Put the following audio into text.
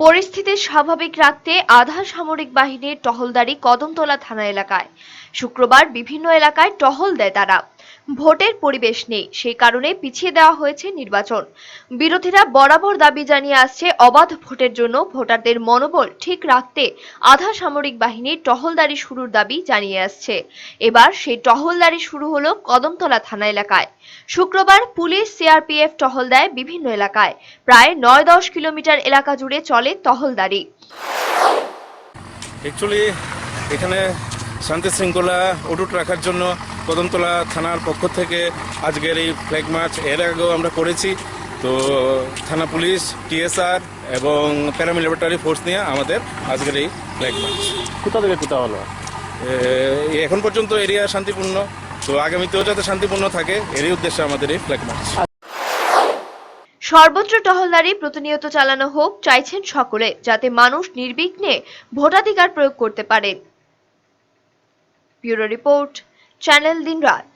পরিস্থিতি স্বাভাবিক রাখতে আধা সামরিক বাহিনীর টহলদারি কদমতলা থানা এলাকায়। শুক্রবার বিভিন্ন এলাকায় টহল দেয় তারা। ভোটের পরিবেশ নেই, সেই কারণে পিছিয়ে দেওয়া হয়েছে নির্বাচন। বিরোধীরা বরাবর দাবি জানিয়ে আসছে অবাধ ভোটের জন্য ভোটারদের মনোবল ঠিক রাখতে আধা সামরিক বাহিনীর টহলদারি শুরুর দাবি জানিয়ে আসছে। এবার সেই টহলদারি শুরু হলো কদমতলা থানা এলাকায়। শুক্রবার পুলিশ সিআরপিএফ টহল দেয় বিভিন্ন এলাকায়। প্রায় ৯-১০ কিলোমিটার এলাকা জুড়ে চলে টহলদারি। অ্যাকচুয়ালি এখানে শান্তি শৃঙ্খলা অটুট রাখার জন্য কদমতলা থানার পক্ষ থেকে আজকের এই ফ্ল্যাগ মার্চ এর আগেও আমরা করেছি। তো থানা পুলিশ, টিএসআর এবং প্যারামিলিটারি ফোর্স নিয়ে আমাদের আজকের এই ফ্ল্যাগ মার্চ। কোথা থেকে কোথা হলো? এখন পর্যন্ত এরিয়া শান্তিপূর্ণ, তো আগামীতেও যাতে শান্তিপূর্ণ থাকে এরই উদ্দেশ্যে আমাদের এই ফ্ল্যাগ মার্চ। সর্বত্র টহলদারি প্রতিনিয়ত চালানো হোক চাইছেন সকলে, যাতে মানুষ নির্বিঘ্নে ভোটাধিকার প্রয়োগ করতে পারেন। ব্যুরো রিপোর্ট, চ্যানেল দিনরাত।